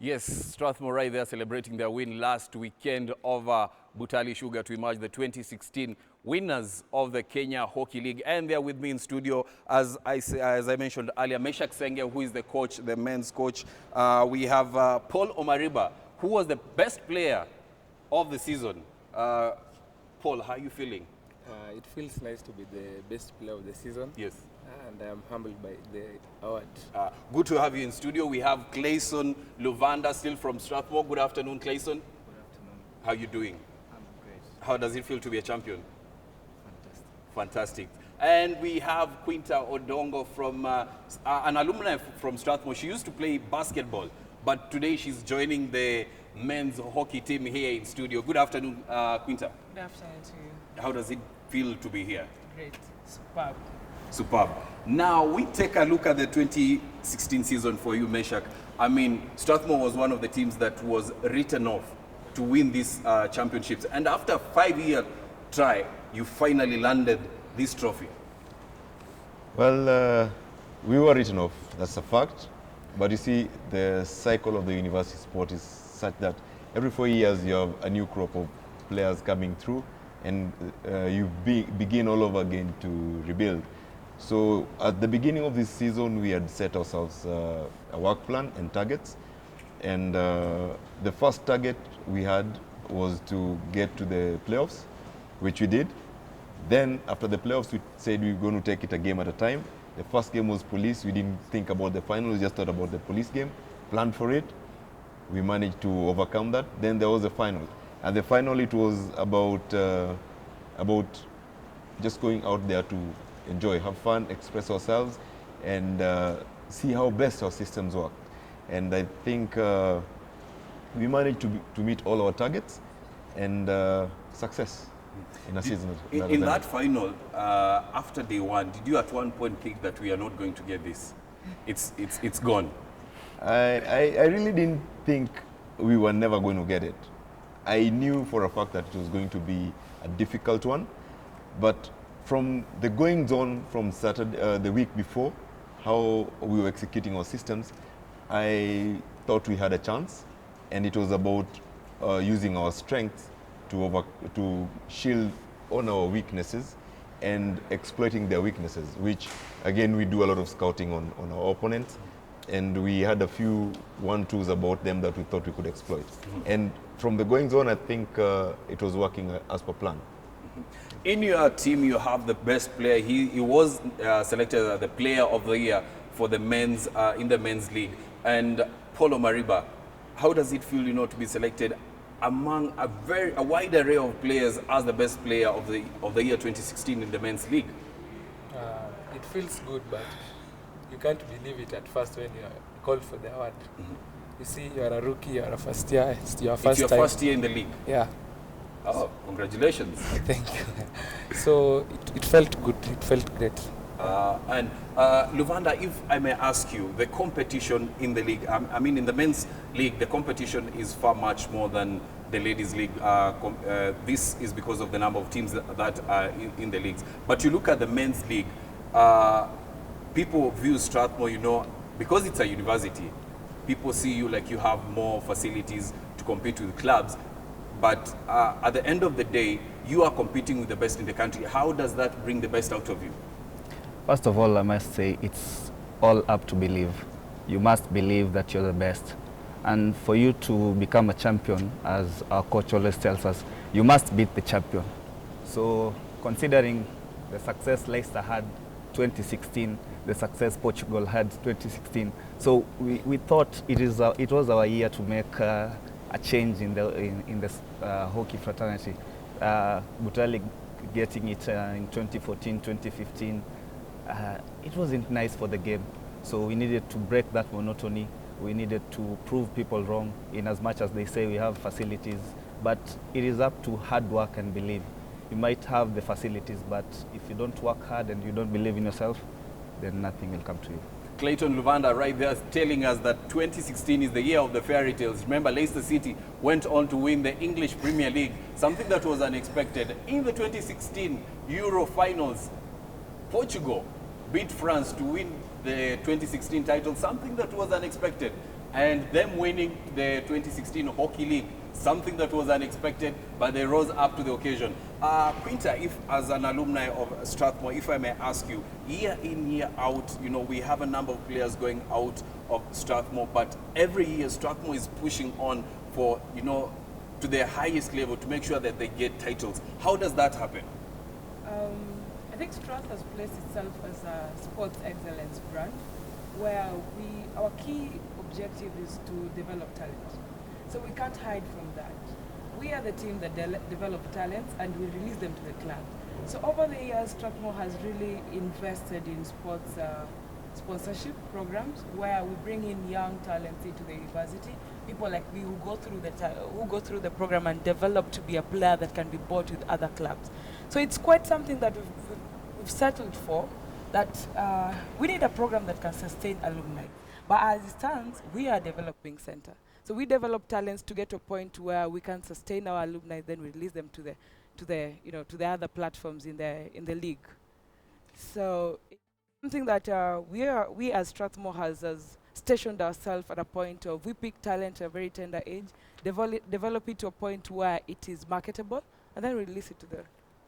Yes, Strathmore right there celebrating their win last weekend over Butali Sugar to emerge the 2016 winners of the Kenya Hockey League. And they're with me in studio, as I mentioned earlier, Meshak Senge, who is the coach, the men's coach. We have Paul Omariba, who was the best player of the season. Paul, how are you feeling? It feels nice to be the best player of the season. Yes. And I am humbled by the award. Good to have you in studio. We have Clayson Luvanda still from Strathmore. Good afternoon, Clayson. Good afternoon. How are you doing? I'm great. How does it feel to be a champion? Fantastic. Fantastic. And we have Quinta Odongo from an alumni from Strathmore. She used to play basketball, but today she's joining the men's hockey team here in studio. Good afternoon, Quinta. Good afternoon to you. How does it feel to be here? Great. Superb. Superb. Now we take a look at the 2016 season for you, Meshak. I mean, Strathmore was one of the teams that was written off to win these championships. And after a 5-year try, you finally landed this trophy. Well, we were written off, that's a fact. But you see, the cycle of the university sport is such that every 4 years you have a new crop of players coming through, and you begin all over again to rebuild. So at the beginning of this season, we had set ourselves a work plan and targets. And the first target we had was to get to the playoffs, which we did. Then after the playoffs, we said we were going to take it a game at a time. The first game was police. We didn't think about the final, we just thought about the police game, planned for it. We managed to overcome that. Then there was the final. At the final, it was about just going out there to enjoy, have fun, express ourselves, and see how best our systems work. And I think we managed to meet all our targets and success in a season. In that final, after day one, did you at one point think that we are not going to get this? It's gone. I really didn't think we were never going to get it. I knew for a fact that it was going to be a difficult one, but from the goings on from Saturday, the week before, how we were executing our systems, I thought we had a chance, and it was about using our strengths to shield on our weaknesses and exploiting their weaknesses, which again we do a lot of scouting on our opponents, and we had a few 1-2s about them that we thought we could exploit. And from the goings on, I think it was working as per plan. In your team, you have the best player. He was selected as the player of the year for the men's in the men's league. And Paul Omariba, how does it feel, to be selected among a wide array of players as the best player of the year 2016 in the men's league? It feels good, but you can't believe it at first when you are called for the award. You see, you are a rookie, you are a first year, it's your first year in the league. Yeah. Oh, congratulations. Thank you. So it felt good, it felt great. And Luvanda, if I may ask you, the competition in the league, I mean in the men's league, the competition is far much more than the ladies' league. This is because of the number of teams that are in the leagues. But you look at the men's league, people view Strathmore, because it's a university, people see you like you have more facilities to compete with clubs. But at the end of the day, you are competing with the best in the country. How does that bring the best out of you? First of all, I must say it's all up to believe. You must believe that you're the best. And for you to become a champion, as our coach always tells us, you must beat the champion. So considering the success Leicester had 2016, the success Portugal had 2016, so we thought it was our year to make a change in the hockey fraternity. Butali getting it in 2014, 2015, it wasn't nice for the game. So we needed to break that monotony. We needed to prove people wrong, in as much as they say we have facilities. But it is up to hard work and belief. You might have the facilities, but if you don't work hard and you don't believe in yourself, then nothing will come to you. Clayton Luvanda right there telling us that 2016 is the year of the fairy tales. Remember, Leicester City went on to win the English Premier League, something that was unexpected. In the 2016 Euro finals, Portugal beat France to win the 2016 title, something that was unexpected. and them winning the 2016 Hockey League, something that was unexpected, but they rose up to the occasion. Quinta, if as an alumni of Strathmore, if I may ask you, year in, year out, you know, we have a number of players going out of Strathmore, but every year Strathmore is pushing on for, you know, to their highest level to make sure that they get titles. How does that happen? I think Strath has placed itself as a sports excellence brand, where our key objective is to develop talent. So we can't hide from that. We are the team that develop talents and we release them to the club. So over the years, Strathmore has really invested in sports sponsorship programs where we bring in young talents into the university. People like me who go through the program and develop to be a player that can be bought with other clubs. So it's quite something that we've settled for, that we need a program that can sustain alumni. But as it stands, we are a developing center. So we develop talents to get to a point where we can sustain our alumni, then release them to the other platforms in the league. So it's something that we as Strathmore has stationed ourselves at a point of we pick talent at a very tender age, develop it to a point where it is marketable, and then release it to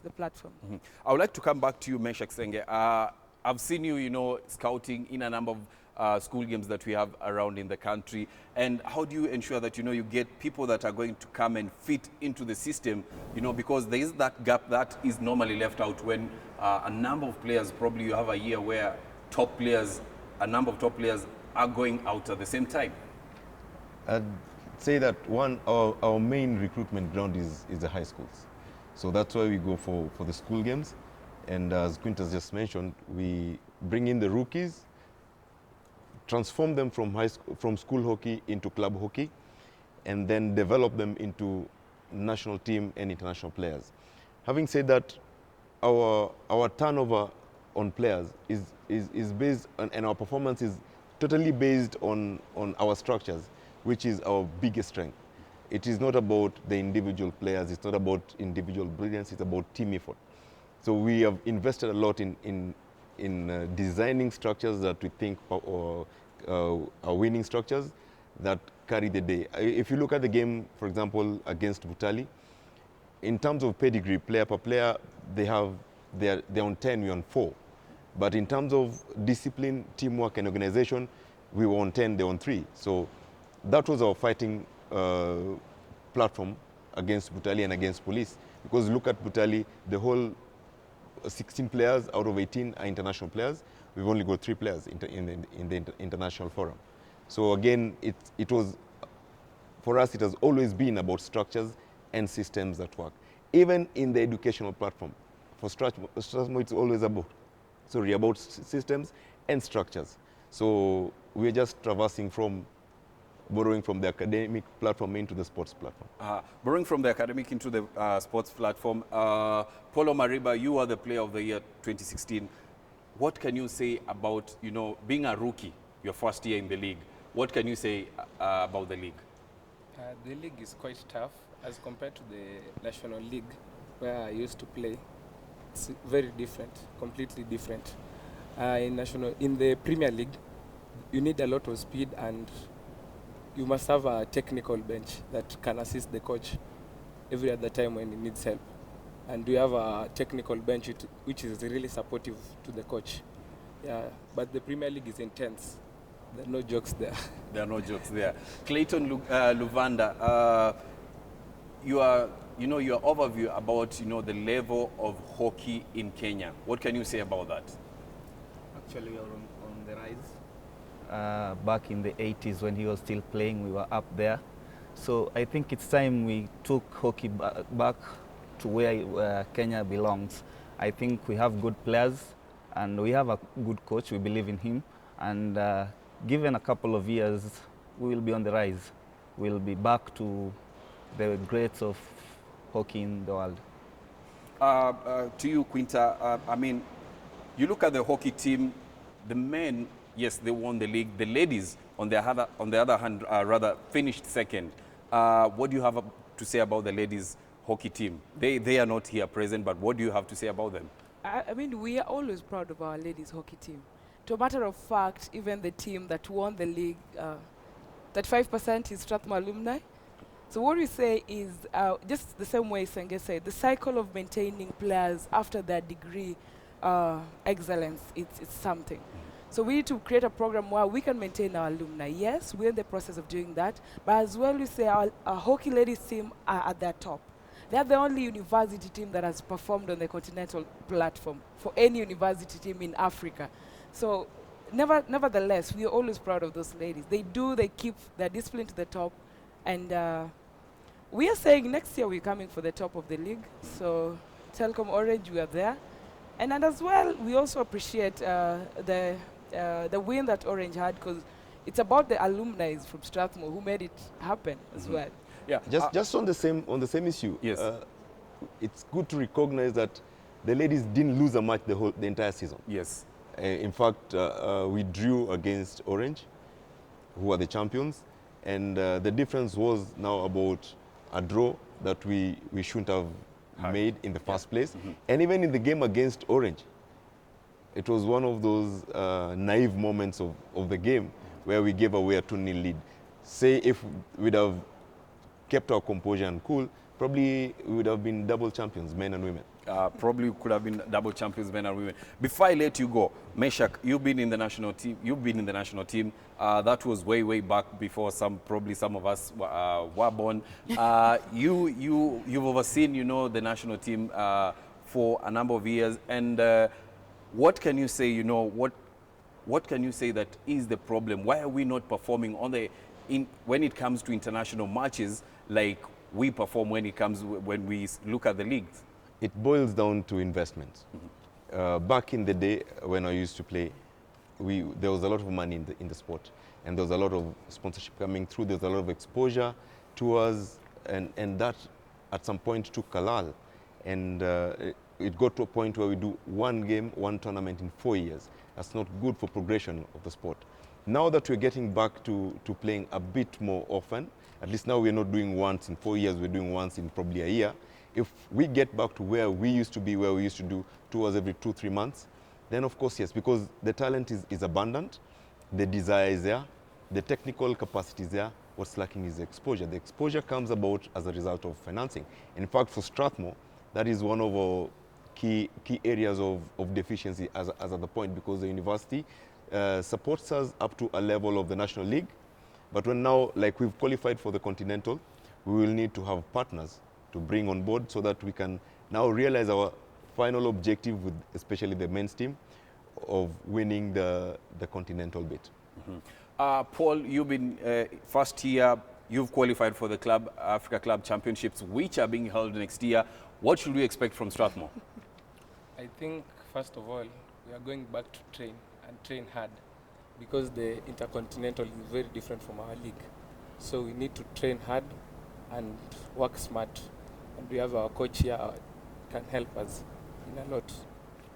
the platform. Mm-hmm. I would like to come back to you, Meshak Senge. I've seen you, you know, scouting in a number of school games that we have around in the country. And how do you ensure that, you know, you get people that are going to come and fit into the system, you know, because there is that gap that is normally left out when a number of players, probably you have a year where a number of top players are going out at the same time? I'd say that our main recruitment ground is the high schools. So that's why we go for the school games. And as Quintus just mentioned, we bring in the rookies, transform them from school hockey into club hockey, and then develop them into national team and international players. Having said that, our turnover on players is based on, and our performance is totally based on our structures, which is our biggest strength. It is not about the individual players, it's not about individual brilliance, it's about team effort. So we have invested a lot in designing structures that we think are winning structures that carry the day. If you look at the game, for example, against Butali, in terms of pedigree, player per player, they're on 10, we're on 4. But in terms of discipline, teamwork, and organization, we were on 10, they're on 3. So that was our fighting platform against Butali and against Police. Because look at Butali, the whole 16 players out of 18 are international players. We've only got 3 players in the international forum. So again, it was, for us, it has always been about structures and systems that work. Even in the educational platform, for Strathmore, it's always about systems and structures. So we're just borrowing from the academic platform into the sports platform. Borrowing from the academic into the sports platform. Paulo Mariba, you are the player of the year 2016. What can you say about, you know, being a rookie, your first year in the league? What can you say about the league? The league is quite tough as compared to the National League where I used to play. It's very different, completely different. In the Premier League, you need a lot of speed and you must have a technical bench that can assist the coach every other time when he needs help. And we have a technical bench which is really supportive to the coach. Yeah, but the Premier League is intense. There are no jokes there. There are no jokes there. Clayton Luvanda, your overview about, you know, the level of hockey in Kenya. What can you say about that? Actually, we are on the rise. Back in the 80s when he was still playing, we were up there. So I think it's time we took hockey back to where Kenya belongs. I think we have good players and we have a good coach. We believe in him. And given a couple of years, we will be on the rise. We'll be back to the greats of hockey in the world. To you, Quinta, I mean, you look at the hockey team, the men, yes, they won the league. The ladies, on the other hand, rather finished second. What do you have to say about the ladies hockey team? They are not here present, but what do you have to say about them? I mean, we are always proud of our ladies hockey team. To a matter of fact, even the team that won the league 35% is Strathmore alumni. So what we say is, just the same way Senge said, the cycle of maintaining players after their degree excellence, it's something. So we need to create a program where we can maintain our alumni. Yes, we're in the process of doing that, but as well we say our hockey ladies team are at their top. They are the only university team that has performed on the continental platform for any university team in Africa. So nevertheless, we are always proud of those ladies. They keep their discipline to the top, and we are saying next year we're coming for the top of the league. So Telkom Orange, we are there. And as well, we also appreciate the win that Orange had, because it's about the alumni from Strathmore who made it happen as well. Yeah. Just on the same issue. Yes. It's good to recognize that the ladies didn't lose a match the entire season. Yes. In fact, we drew against Orange, who are the champions, and the difference was now about a draw that we shouldn't have made in the first place. And even in the game against Orange, it was one of those naive moments of the game where we gave away a 2-0 lead. Say if we'd have kept our composure and cool, probably we would have been double champions, men and women. Probably could have been double champions, men and women. Before I let you go, Meshach, you've been in the national team. That was way back before probably some of us were born. You've overseen, the national team for a number of years. And what can you say? What can you say that is the problem? Why are we not performing when it comes to international matches like we perform when we look at the leagues? It boils down to investment. Back in the day when I used to play, there was a lot of money in the sport, and there was a lot of sponsorship coming through. There was a lot of exposure to us, and that at some point took a lull. And it got to a point where we do one game, one tournament in 4 years. That's not good for progression of the sport. Now that we're getting back to playing a bit more often, at least now we're not doing once in 4 years, we're doing once in probably a year. If we get back to where we used to be, where we used to do tours every 2-3 months, then of course, yes, because the talent is abundant, the desire is there, the technical capacity is there. What's lacking is the exposure. The exposure comes about as a result of financing. In fact, for Strathmore, that is one of our key areas of deficiency as at the point, because the university supports us up to a level of the National League. But when now, like we've qualified for the Continental, we will need to have partners to bring on board so that we can now realize our final objective with especially the men's team of winning the Continental bit. Paul, you've been first year, you've qualified for the Africa Club Championships, which are being held next year. What should we expect from Strathmore? I think, first of all, we are going back to train hard, because the Intercontinental is very different from our league. So we need to train hard and work smart. And we have our coach here can help us in a lot.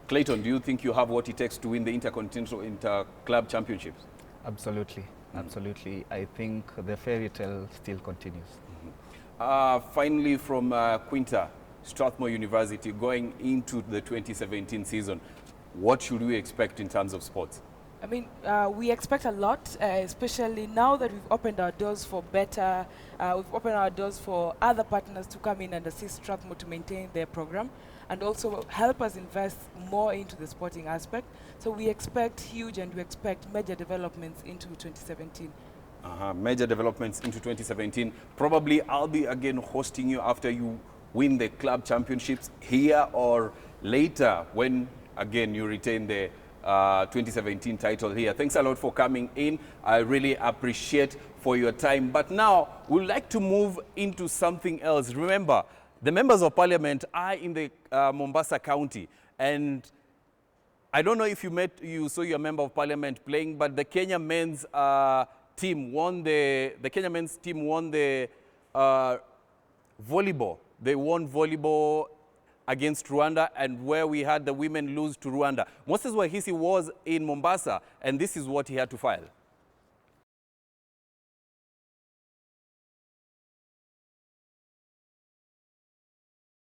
Clayton, do you think you have what it takes to win the Intercontinental Inter-Club Championships? Absolutely, absolutely. I think the fairy tale still continues. Finally, from Quinta, Strathmore University, going into the 2017 season, what should we expect in terms of sports? I mean, we expect a lot, especially now that we've opened our doors for better, we've opened our doors for other partners to come in and assist Strathmore to maintain their program, and also help us invest more into the sporting aspect. So we expect huge, and we expect major developments into 2017. Major developments into 2017. Probably I'll be again hosting you after you win the club championships here, or later when again you retain the 2017 title here. Thanks a lot for coming in. I really appreciate for your time. But now we'd like to move into something else. Remember, the members of parliament are in the Mombasa County, and I don't know if you saw your member of parliament playing, but the Kenya men's team won the volleyball. They won volleyball against Rwanda, and where we had the women lose to Rwanda. Moses Wahisi was in Mombasa, and this is what he had to file.